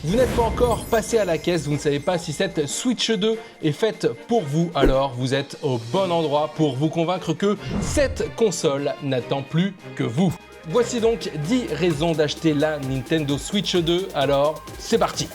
Vous n'êtes pas encore passé à la caisse, vous ne savez pas si cette Switch 2 est faite pour vous, alors vous êtes au bon endroit pour vous convaincre que cette console n'attend plus que vous. Voici donc 10 raisons d'acheter la Nintendo Switch 2, alors c'est parti!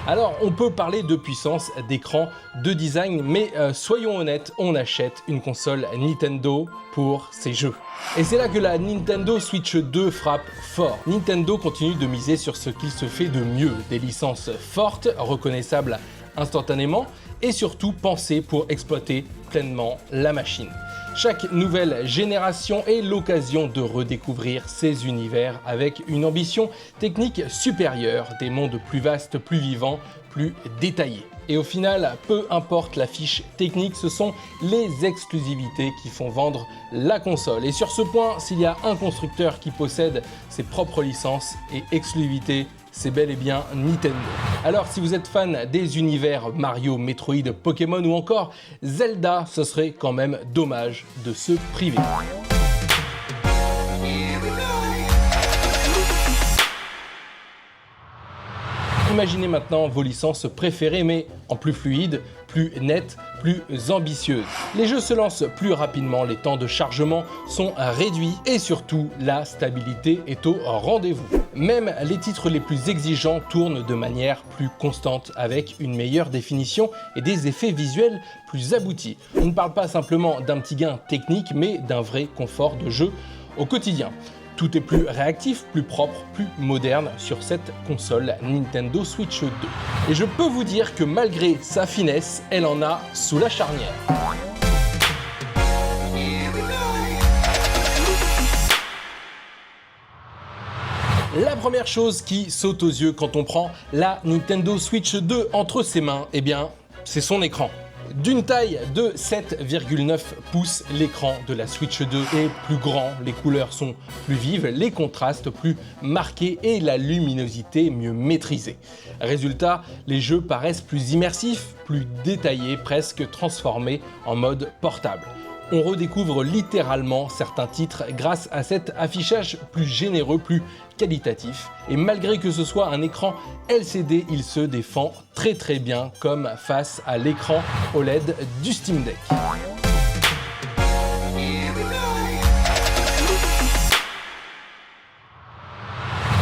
Alors, on peut parler de puissance, d'écran, de design, mais soyons honnêtes, on achète une console Nintendo pour ses jeux. Et c'est là que la Nintendo Switch 2 frappe fort. Nintendo continue de miser sur ce qu'il se fait de mieux, des licences fortes, reconnaissables instantanément, et surtout pensées pour exploiter pleinement la machine. Chaque nouvelle génération est l'occasion de redécouvrir ces univers avec une ambition technique supérieure, des mondes plus vastes, plus vivants, plus détaillés. Et au final, peu importe la fiche technique, ce sont les exclusivités qui font vendre la console. Et sur ce point, s'il y a un constructeur qui possède ses propres licences et exclusivités, c'est bel et bien Nintendo. Alors si vous êtes fan des univers Mario, Metroid, Pokémon ou encore Zelda, ce serait quand même dommage de se priver. Imaginez maintenant vos licences préférées, mais en plus fluide, plus nette, plus ambitieuse. Les jeux se lancent plus rapidement, les temps de chargement sont réduits et surtout la stabilité est au rendez-vous. Même les titres les plus exigeants tournent de manière plus constante avec une meilleure définition et des effets visuels plus aboutis. On ne parle pas simplement d'un petit gain technique, mais d'un vrai confort de jeu au quotidien. Tout est plus réactif, plus propre, plus moderne sur cette console Nintendo Switch 2. Et je peux vous dire que malgré sa finesse, elle en a sous la charnière. La première chose qui saute aux yeux quand on prend la Nintendo Switch 2 entre ses mains, eh bien, c'est son écran. D'une taille de 7,9 pouces, l'écran de la Switch 2 est plus grand, les couleurs sont plus vives, les contrastes plus marqués et la luminosité mieux maîtrisée. Résultat, les jeux paraissent plus immersifs, plus détaillés, presque transformés en mode portable. On redécouvre littéralement certains titres grâce à cet affichage plus généreux, plus qualitatif. Et malgré que ce soit un écran LCD, il se défend très bien comme face à l'écran OLED du Steam Deck.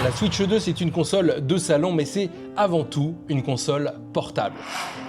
La Switch 2, c'est une console de salon, mais c'est avant tout une console portable.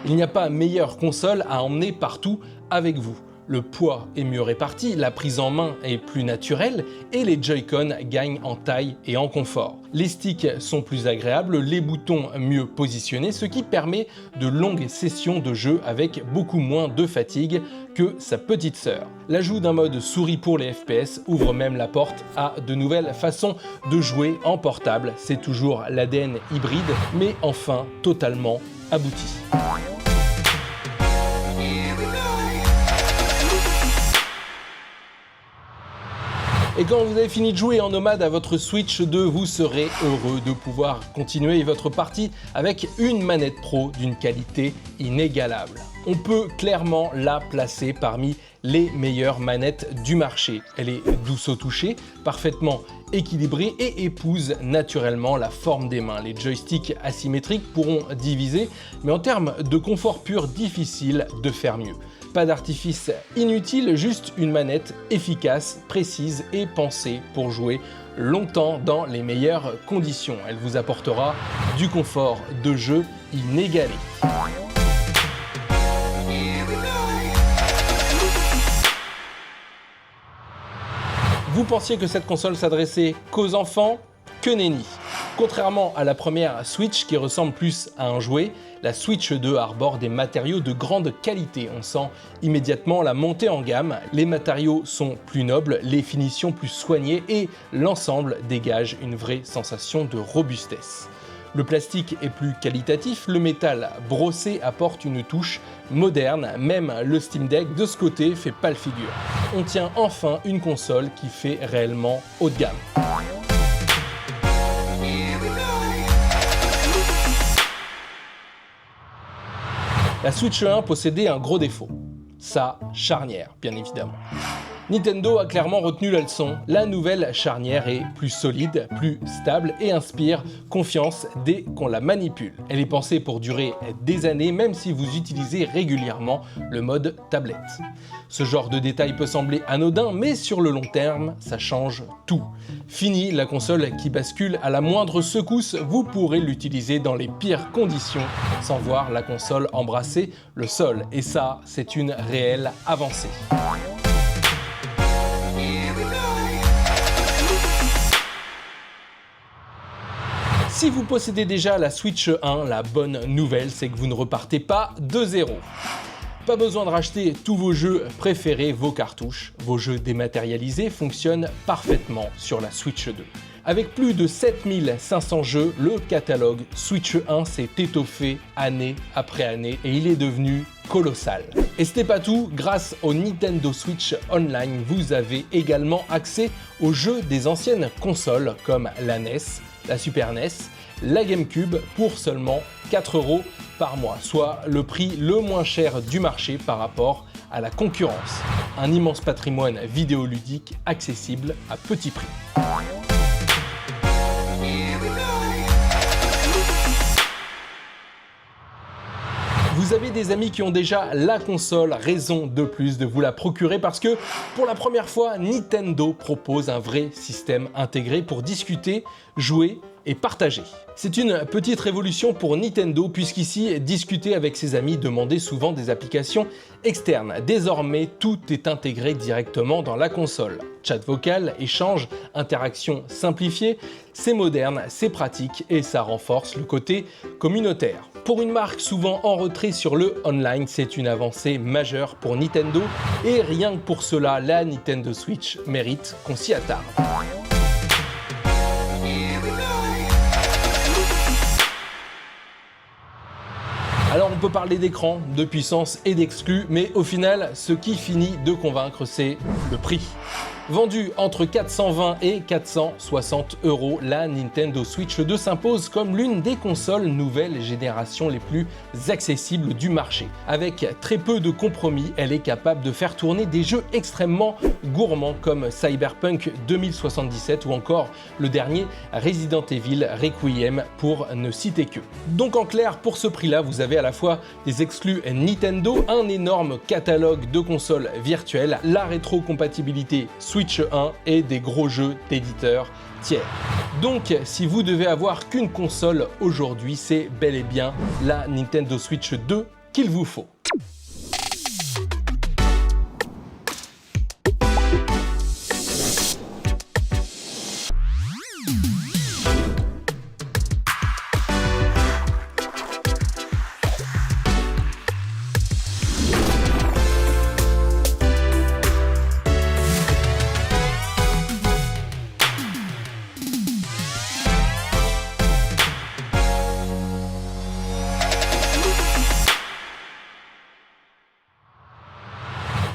Il n'y a pas meilleure console à emmener partout avec vous. Le poids est mieux réparti, la prise en main est plus naturelle et les Joy-Con gagnent en taille et en confort. Les sticks sont plus agréables, les boutons mieux positionnés, ce qui permet de longues sessions de jeu avec beaucoup moins de fatigue que sa petite sœur. L'ajout d'un mode souris pour les FPS ouvre même la porte à de nouvelles façons de jouer en portable. C'est toujours l'ADN hybride, mais enfin totalement abouti. Et quand vous avez fini de jouer en nomade à votre Switch 2, vous serez heureux de pouvoir continuer votre partie avec une manette pro d'une qualité inégalable. On peut clairement la placer parmi les meilleures manettes du marché. Elle est douce au toucher, parfaitement équilibrée et épouse naturellement la forme des mains. Les joysticks asymétriques pourront diviser, mais en termes de confort pur, difficile de faire mieux. Pas d'artifice inutile, juste une manette efficace, précise et pensée pour jouer longtemps dans les meilleures conditions. Elle vous apportera du confort de jeu inégalé. Vous pensiez que cette console s'adressait qu'aux enfants? Que nenni! Contrairement à la première Switch qui ressemble plus à un jouet, la Switch 2 arbore des matériaux de grande qualité. On sent immédiatement la montée en gamme. Les matériaux sont plus nobles, les finitions plus soignées et l'ensemble dégage une vraie sensation de robustesse. Le plastique est plus qualitatif, le métal brossé apporte une touche moderne, même le Steam Deck de ce côté fait pâle figure. On tient enfin une console qui fait réellement haut de gamme. La Switch 1 possédait un gros défaut, sa charnière, bien évidemment. Nintendo a clairement retenu la leçon. La nouvelle charnière est plus solide, plus stable et inspire confiance dès qu'on la manipule. Elle est pensée pour durer des années, même si vous utilisez régulièrement le mode tablette. Ce genre de détail peut sembler anodin, mais sur le long terme, ça change tout. Fini la console qui bascule à la moindre secousse, vous pourrez l'utiliser dans les pires conditions sans voir la console embrasser le sol. Et ça, c'est une réelle avancée. Si vous possédez déjà la Switch 1, la bonne nouvelle, c'est que vous ne repartez pas de zéro. Pas besoin de racheter tous vos jeux préférés, vos cartouches. Vos jeux dématérialisés fonctionnent parfaitement sur la Switch 2. Avec plus de 7500 jeux, le catalogue Switch 1 s'est étoffé année après année et il est devenu colossal. Et ce n'est pas tout, grâce au Nintendo Switch Online, vous avez également accès aux jeux des anciennes consoles comme la NES, la Super NES, la GameCube pour seulement 4 € par mois, soit le prix le moins cher du marché par rapport à la concurrence. Un immense patrimoine vidéoludique accessible à petit prix. Vous avez des amis qui ont déjà la console, raison de plus de vous la procurer parce que pour la première fois, Nintendo propose un vrai système intégré pour discuter, jouer et partager. C'est une petite révolution pour Nintendo puisqu'ici, discuter avec ses amis demandait souvent des applications externes. Désormais, tout est intégré directement dans la console. Chat vocal, échange, interaction simplifiée, c'est moderne, c'est pratique et ça renforce le côté communautaire. Pour une marque souvent en retrait sur le online, c'est une avancée majeure pour Nintendo et rien que pour cela, la Nintendo Switch mérite qu'on s'y attarde. Alors on peut parler d'écran, de puissance et d'exclus, mais au final, ce qui finit de convaincre, c'est le prix. Vendue entre 420 et 460 €, la Nintendo Switch 2 s'impose comme l'une des consoles nouvelle génération les plus accessibles du marché. Avec très peu de compromis, elle est capable de faire tourner des jeux extrêmement gourmands comme Cyberpunk 2077 ou encore le dernier Resident Evil Requiem pour ne citer que. Donc en clair, pour ce prix-là, vous avez à la fois des exclus Nintendo, un énorme catalogue de consoles virtuelles, la rétrocompatibilité Switch 1 et des gros jeux d'éditeurs tiers. Donc si vous devez avoir qu'une console aujourd'hui, c'est bel et bien la Nintendo Switch 2 qu'il vous faut.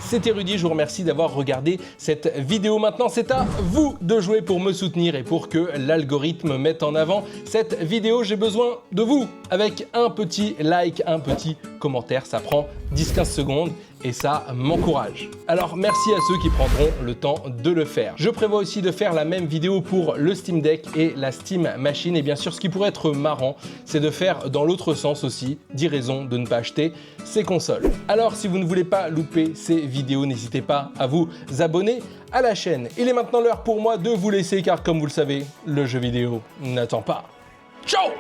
C'était Rudy, je vous remercie d'avoir regardé cette vidéo. Maintenant, c'est à vous de jouer pour me soutenir et pour que l'algorithme mette en avant cette vidéo. J'ai besoin de vous avec un petit like, un petit commentaire. Ça prend 10-15 secondes et ça m'encourage. Alors merci à ceux qui prendront le temps de le faire. Je prévois aussi de faire la même vidéo pour le Steam Deck et la Steam Machine. Et bien sûr, ce qui pourrait être marrant, c'est de faire dans l'autre sens aussi 10 raisons de ne pas acheter ces consoles. Alors si vous ne voulez pas louper ces vidéos, n'hésitez pas à vous abonner à la chaîne. Il est maintenant l'heure pour moi de vous laisser car comme vous le savez, le jeu vidéo n'attend pas. Ciao!